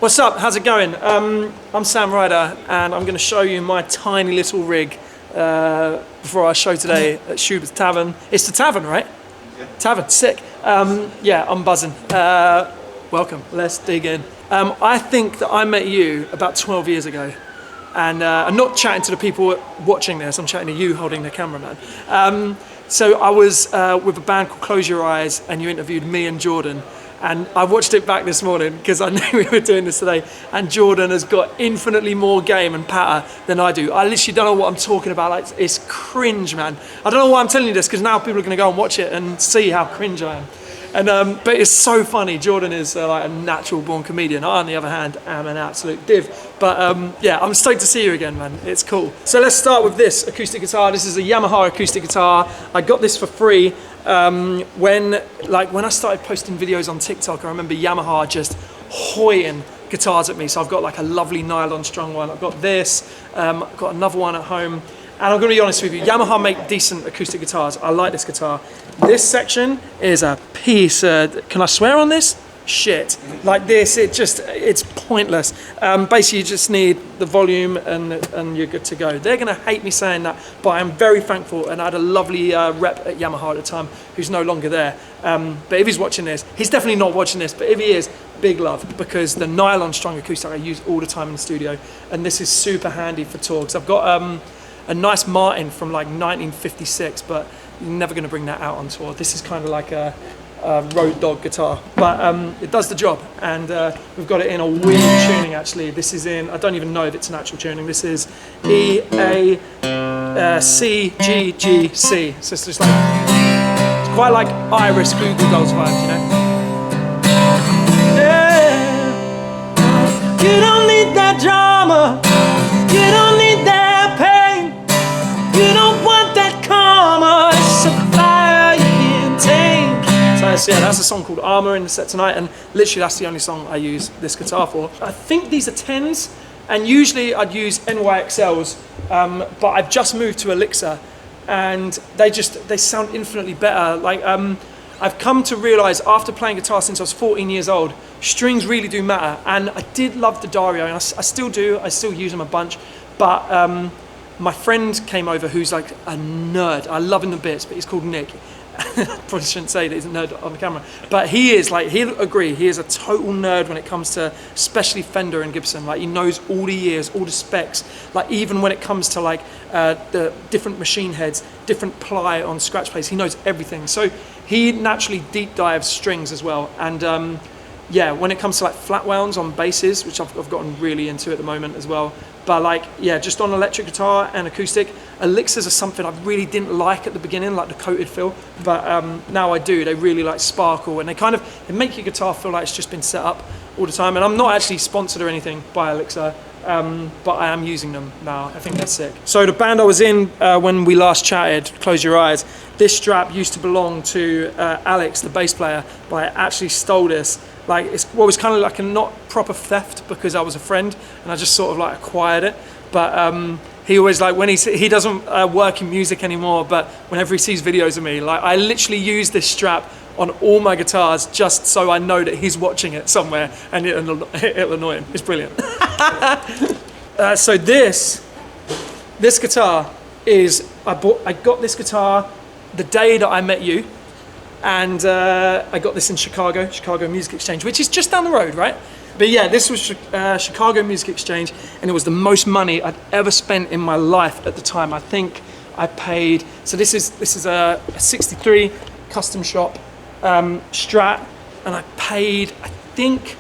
What's up? How's it going? I'm Sam Ryder, and I'm going to show you my tiny little rig before our show today at Schubas Tavern. It's the Tavern, right? Yeah. Tavern, sick. Yeah, I'm buzzing. Welcome. Let's dig in. I think that I met you about 12 years ago, and I'm not chatting to the people watching this. I'm chatting to you holding the camera, man. So I was with a band called Close Your Eyes, and you interviewed me and Jordan. And I watched it back this morning because I knew we were doing this today, and Jordan has got infinitely more game and patter than I do. I literally don't know what I'm talking about. Like, it's cringe, man. I don't know why I'm telling you this, because now people are going to go and watch it and see how cringe I am. And but it's so funny. Jordan is like a natural born comedian. I, on the other hand, am an absolute div. But yeah, I'm stoked to see you again, man. It's cool. So let's start with this acoustic guitar. This is a Yamaha acoustic guitar. I got this for free when I started posting videos on TikTok. I remember Yamaha just hoying guitars at me. So I've got like a lovely nylon strung one. I've got this. I've got another one at home. And I'm going to be honest with you, Yamaha make decent acoustic guitars. I like this guitar. This section is a piece of, can I swear on this? Shit. Like this, it's pointless. Basically, you just need the volume and you're good to go. They're going to hate me saying that, but I'm very thankful. And I had a lovely rep at Yamaha at the time who's no longer there. But if he's watching this, he's definitely not watching this, but if he is, big love, because the nylon strung acoustic I use all the time in the studio. And this is super handy for tours. I've got a nice Martin from like 1956, but you're never going to bring that out on tour. This is kind of like a road dog guitar, but it does the job, and we've got it in a weird tuning actually. This is in, I don't even know if it's an actual tuning. This is E, A, C, G, G, C. So it's just like, it's quite like Iris Google Dolls vibes, you know? Yeah. You don't need that drama, you don't need that pain, you don't want that karma, it's a fire you can't tame. So yeah, that's a song called Armour in the set tonight, and literally that's the only song I use this guitar for. I think these are 10s, and usually I'd use NYXLs, but I've just moved to Elixir, and they sound infinitely better. Like I've come to realise after playing guitar since I was 14 years old, strings really do matter, and I did love the Dario, and I still do. I still use them a bunch, but my friend came over who's like a nerd. I love him to bits, but he's called Nick. Probably shouldn't say that he's a nerd on the camera, but he is, like, he'll agree, he is a total nerd when it comes to especially Fender and Gibson. Like, he knows all the years, all the specs, like even when it comes to like the different machine heads, different ply on scratch plates, he knows everything. So he naturally deep dives strings as well, and yeah, when it comes to like flat wounds on basses, which I've gotten really into at the moment as well. But like, yeah, just on electric guitar and acoustic, elixirs are something I really didn't like at the beginning, like the coated feel. But now I do. They really like sparkle, and they make your guitar feel like it's just been set up all the time. And I'm not actually sponsored or anything by Elixir, but I am using them now. I think they're sick. So the band I was in when we last chatted, Close Your Eyes, this strap used to belong to Alex, the bass player, but I actually stole this. Like, it was kind of like a not proper theft, because I was a friend and I just sort of like acquired it. But he always, like, when he doesn't work in music anymore, but whenever he sees videos of me, like, I literally use this strap on all my guitars just so I know that he's watching it somewhere, and it'll annoy him. It's brilliant. So this guitar is, I got this guitar the day that I met you. And I got this in Chicago Music Exchange, which is just down the road, right? But yeah, this was Chicago Music Exchange, and it was the most money I'd ever spent in my life at the time. I think I paid, so this is a 63 custom shop Strat, and I paid, I think,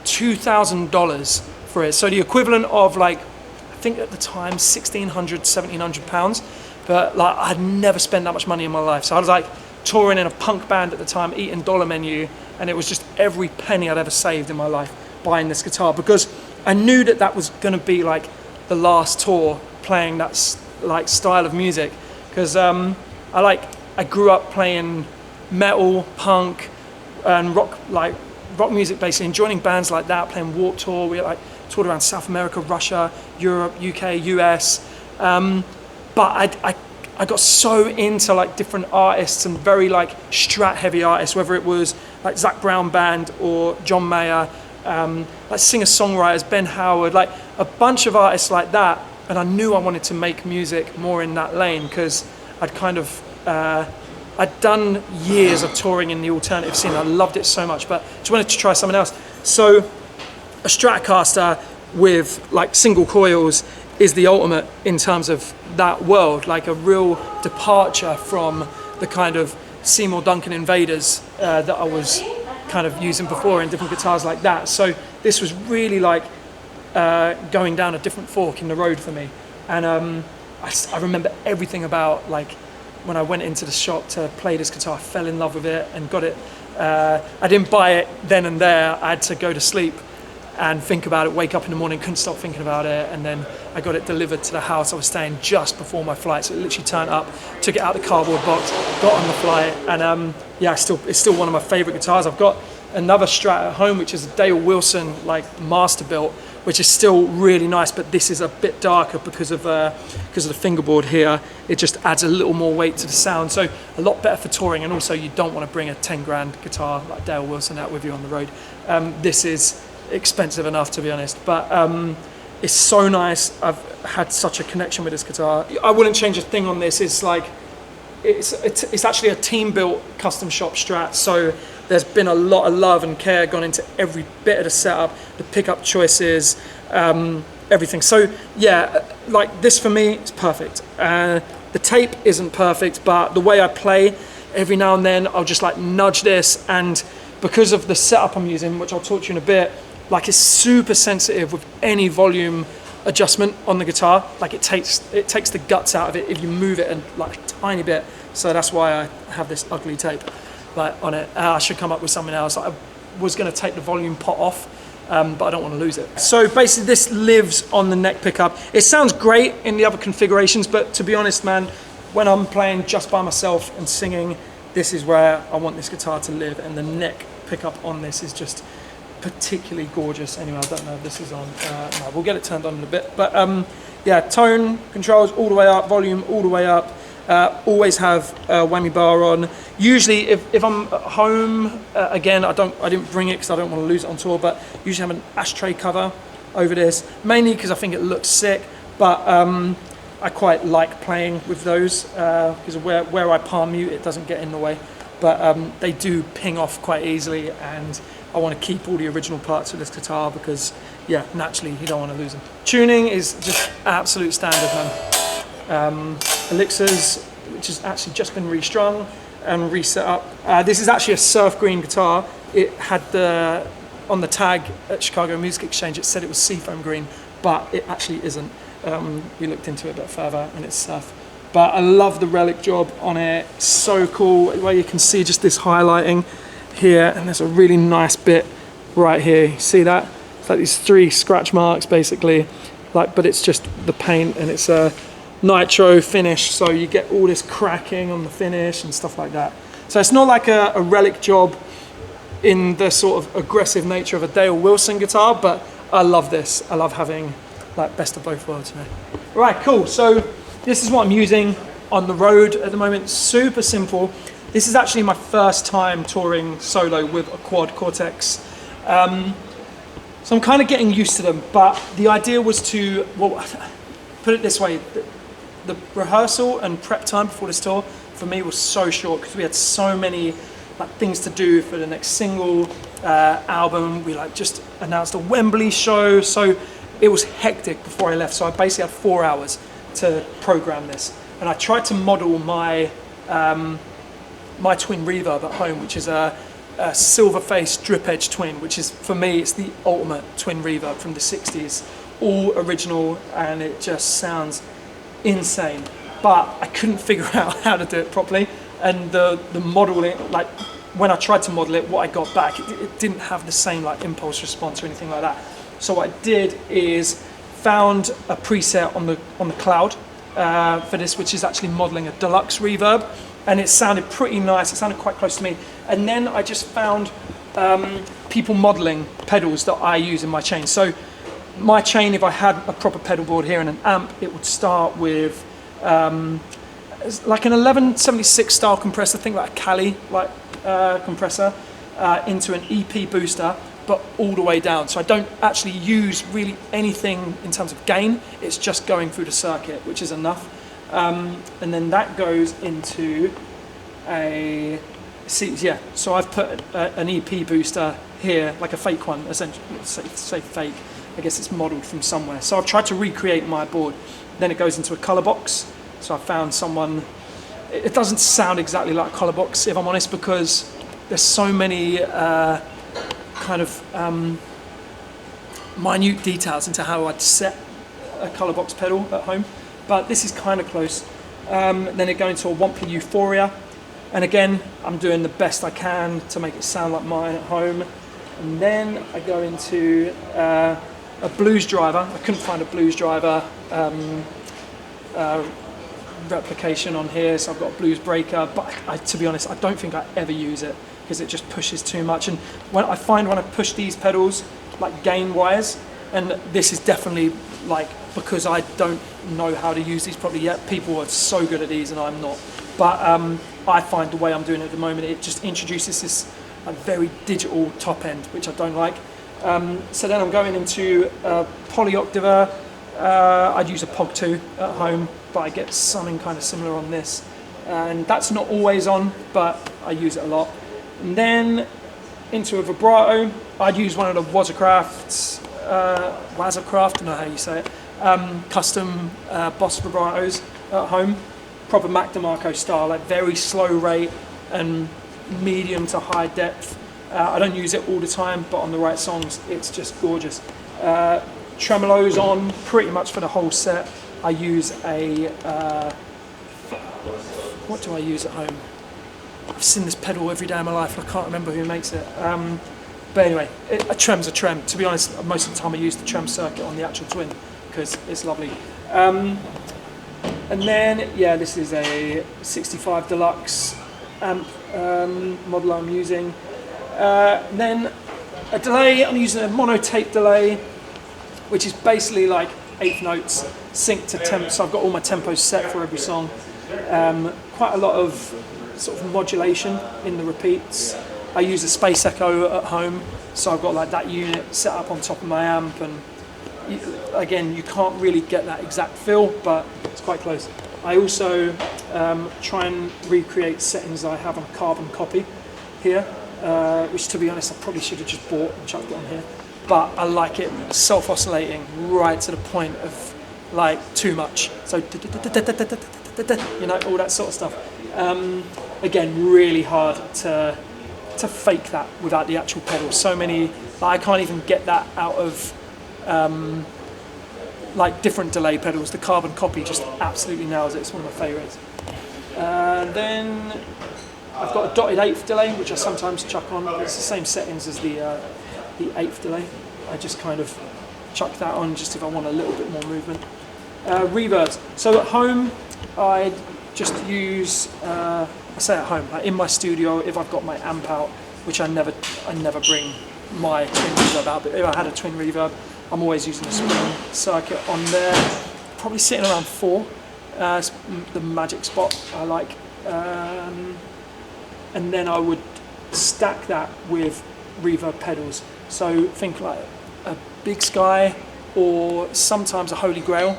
$2,000 for it. So the equivalent of, like, I think at the time, 1,600, 1,700 pounds. But like, I'd never spent that much money in my life. So I was like, touring in a punk band at the time, eating dollar menu, and it was just every penny I'd ever saved in my life buying this guitar, because I knew that was going to be like the last tour playing that like style of music, because I grew up playing metal, punk, and rock music, basically, and joining bands like that, playing Warped Tour. We like toured around South America, Russia, Europe, UK, US, but I got so into like different artists and very like Strat heavy artists, whether it was like Zach Brown Band or John Mayer, like singer-songwriters, Ben Howard, like a bunch of artists like that. And I knew I wanted to make music more in that lane because I'd kind of, I'd done years of touring in the alternative scene. I loved it so much, but just wanted to try something else. So a Stratocaster with like single coils is the ultimate in terms of that world, like a real departure from the kind of Seymour Duncan Invaders that I was kind of using before in different guitars like that. So this was really like going down a different fork in the road for me. And I remember everything about like when I went into the shop to play this guitar, I fell in love with it and got it. I didn't buy it then and there. I had to go to sleep and think about it, wake up in the morning, couldn't stop thinking about it, and then I got it delivered to the house I was staying just before my flight, so it literally turned up, took it out of the cardboard box, got on the flight, and yeah, it's still one of my favourite guitars. I've got another Strat at home, which is a Dale Wilson like master built, which is still really nice, but this is a bit darker because of the fingerboard here. It just adds a little more weight to the sound, so a lot better for touring, and also you don't want to bring a 10 grand guitar like Dale Wilson out with you on the road. This is expensive enough, to be honest, but it's so nice. I've had such a connection with this guitar. I wouldn't change a thing on this. It's like it's actually a team built custom shop Strat, so there's been a lot of love and care gone into every bit of the setup, the pickup choices, everything. So yeah, like this for me is perfect. The tape isn't perfect, but the way I play, every now and then I'll just like nudge this, and because of the setup I'm using, which I'll talk to you in a bit, like it's super sensitive with any volume adjustment on the guitar. Like it takes the guts out of it if you move it like a tiny bit. So that's why I have this ugly tape like on it. I should come up with something else. I was going to take the volume pot off, but I don't want to lose it. So basically this lives on the neck pickup. It sounds great in the other configurations, but to be honest, man, when I'm playing just by myself and singing, this is where I want this guitar to live, and the neck pickup on this is just particularly gorgeous. Anyway, I don't know if this is on. No, we'll get it turned on in a bit. But yeah, tone controls all the way up, volume all the way up. Always have a whammy bar on. Usually, if I'm at home, again, I didn't bring it because I don't want to lose it on tour. But usually have an ashtray cover over this, mainly because I think it looks sick. But I quite like playing with those because of where I palm mute, it doesn't get in the way. But they do ping off quite easily, and I want to keep all the original parts of this guitar because, yeah, naturally you don't want to lose them. Tuning is just absolute standard, man. Elixirs, which has actually just been restrung and reset up. This is actually a surf green guitar. It had on the tag at Chicago Music Exchange, it said it was seafoam green, but it actually isn't. We looked into it a bit further and it's surf. But I love the relic job on it. So cool, where you can see just this highlighting here, and there's a really nice bit right here. You see that? It's like these 3 scratch marks basically, like, but it's just the paint, and it's a nitro finish, so you get all this cracking on the finish and stuff like that. So it's not like a relic job in the sort of aggressive nature of a Dale Wilson guitar, but I love this. I love having like best of both worlds, man. Right, cool. So this is what I'm using on the road at the moment. Super simple. This is actually my first time touring solo with a quad Cortex. So I'm kind of getting used to them, but the idea was to, well, put it this way, the rehearsal and prep time before this tour for me was so short because we had so many like things to do for the next single, album. We like just announced a Wembley show, so it was hectic before I left. So I basically had 4 hours to program this, and I tried to model my my twin reverb at home, which is a silver face drip edge twin, which is, for me, it's the ultimate twin reverb from the 60s, all original, and it just sounds insane. But I couldn't figure out how to do it properly, and the modeling, like when I tried to model it, what I got back, it didn't have the same like impulse response or anything like that. So what I did is found a preset on the cloud for this, which is actually modeling a deluxe reverb, and it sounded pretty nice. It sounded quite close to me. And then I just found people modeling pedals that I use in my chain. So my chain, if I had a proper pedal board here and an amp, it would start with like an 1176 style compressor, think like a Cali like compressor, into an EP booster, but all the way down. So I don't actually use really anything in terms of gain. It's just going through the circuit, which is enough. And then that goes into a yeah. So I've put an EP booster here, like a fake one, essentially. Say fake. I guess it's modelled from somewhere. So I've tried to recreate my board. Then it goes into a colour box. So I found someone. It doesn't sound exactly like a colour box, if I'm honest, because there's so many kind of minute details into how I'd set a colour box pedal at home. But this is kind of close. Then it goes into a Wampler Euphoria. And again, I'm doing the best I can to make it sound like mine at home. And then I go into a blues driver. I couldn't find a blues driver replication on here, so I've got a blues breaker. But to be honest, I don't think I ever use it because it just pushes too much. And when I push these pedals, like gain wise, and this is definitely like because I don't know how to use these properly yet. People are so good at these and I'm not. But I find the way I'm doing it at the moment, it just introduces this very digital top end, which I don't like. So then I'm going into polyoctave. I'd use a POG 2 at home, but I get something kind of similar on this. And that's not always on, but I use it a lot. And then into a vibrato, I'd use one of the Wazercraft's, I don't know how you say it, custom Boss vibratos at home. Proper Mac DeMarco style, like very slow rate and medium to high depth. I don't use it all the time, but on the right songs, it's just gorgeous. Tremolos on pretty much for the whole set. I use a, what do I use at home? I've seen this pedal every day of my life and I can't remember who makes it. But anyway, a trem's a trem. To be honest, most of the time I use the trem circuit on the actual Twin because it's lovely. And then, yeah, this is a 65 Deluxe amp model I'm using. Then a delay, I'm using a monotape delay, which is basically like eighth notes synced to tempo. So I've got all my tempos set for every song. Quite a lot of sort of modulation in the repeats. I use a Space Echo at home, so I've got like that unit set up on top of my amp, and again, you can't really get that exact feel, but it's quite close. I also try and recreate settings I have on a carbon copy here, which to be honest, I probably should have just bought and chucked it on here. But I like it self-oscillating right to the point of like too much. So, you know, all that sort of stuff. Again, really hard to fake that without the actual pedal. So many, I can't even get that out of like different delay pedals. The carbon copy just absolutely nails it. It's one of my favourites. Then I've got a dotted eighth delay, which I sometimes chuck on. It's the same settings as the eighth delay. I just kind of chuck that on just if I want a little bit more movement. Reverbs. So at home, I just use, I say at home, like in my studio, if I've got my amp out, which I never bring my twin reverb out, but if I had a twin reverb, I'm always using a spring circuit on there. Probably sitting around 4. It's the magic spot I like. And then I would stack that with reverb pedals. So think like a Big Sky or sometimes a Holy Grail.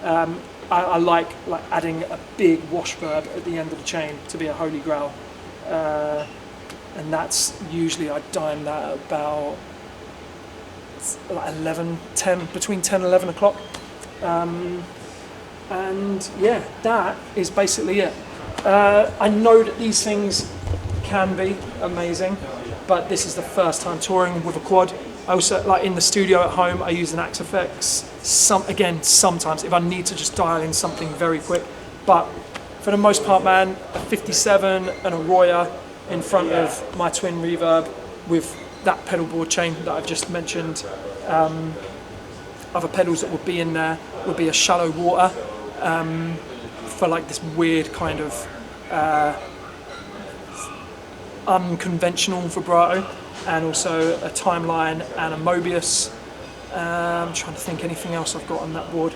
I like adding a big wash verb at the end of the chain to be a Holy Grail. And that's usually I dime that at about like 11, 10, between 10 and 11 o'clock. And yeah, that is basically it. I know that these things can be amazing, but this is the first time touring with a quad. I also, like in the studio at home, I use an Axe FX. Sometimes if I need to just dial in something very quick. But for the most part, man, a 57 and a Royer in front of my twin reverb with that pedal board chain that I've just mentioned. Other pedals that would be in there would be a Shallow Water for like this weird kind of unconventional vibrato, and also a Timeline and a Mobius. I'm trying to think anything else I've got on that board.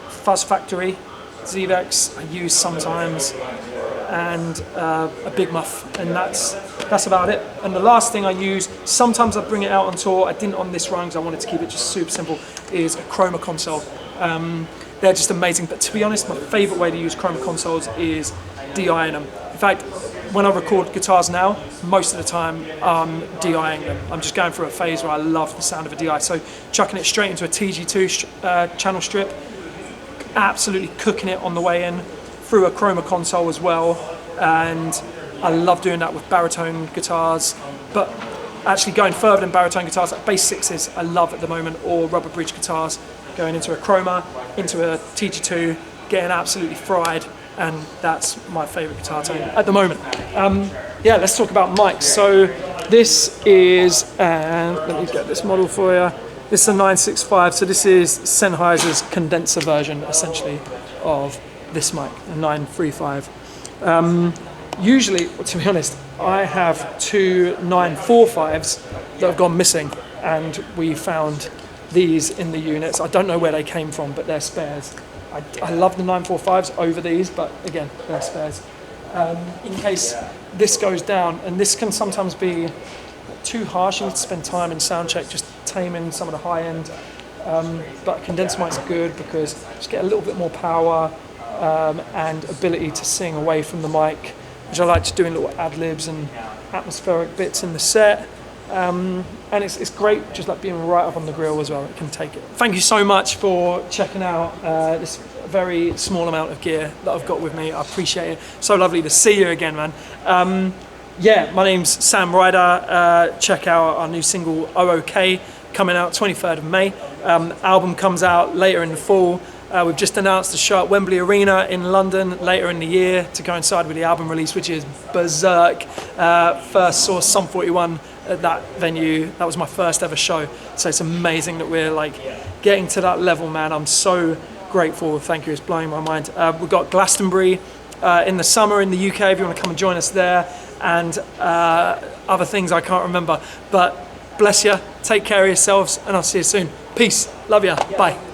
Fuzz Factory, Zevex I use sometimes, and a Big Muff, and that's that's about it. And the last thing I use, sometimes I bring it out on tour, I didn't on this run because I wanted to keep it just super simple, is a chroma console. They're just amazing, but to be honest, my favourite way to use chroma consoles is DIing them. In fact, when I record guitars now, most of the time I'm DIing them. I'm just going through a phase where I love the sound of a DI. So chucking it straight into a TG2 channel strip, absolutely cooking it on the way in, through a chroma console as well. And I love doing that with baritone guitars, but actually going further than baritone guitars, like bass sixes I love at the moment, or rubber bridge guitars, going into a chroma, into a TG2, getting absolutely fried. And that's my favourite guitar tone at the moment. Yeah, let's talk about mics. So this is, let me get this model for you. This is a 965, so this is Sennheiser's condenser version, essentially, of this mic, a 935. Usually, to be honest, I have two 945s that have gone missing, and we found these in the units. I don't know where they came from, but they're spares. I love the 945s over these, but again, they're spares. In case this goes down, and this can sometimes be too harsh, you need to spend time in sound check just taming some of the high end. But condenser mic's good because you just get a little bit more power and ability to sing away from the mic, which I like to doing little ad-libs and atmospheric bits in the set. And it's great just like being right up on the grill as well. It can take it. Thank you so much for checking out this very small amount of gear that I've got with me. I appreciate it. So lovely to see you again, man. Yeah, my name's Sam Ryder. Check out our new single OOK coming out 23rd of May. Album comes out later in the fall. We've just announced the show at Wembley Arena in London later in the year to coincide with the album release, which is berserk. First saw Sum 41 at that venue. That was my first ever show. So it's amazing that we're like getting to that level, man. I'm so grateful. Thank you. It's blowing my mind. We've got Glastonbury in the summer in the UK if you want to come and join us there, and other things I can't remember. But bless you. Take care of yourselves, and I'll see you soon. Peace. Love ya. Bye.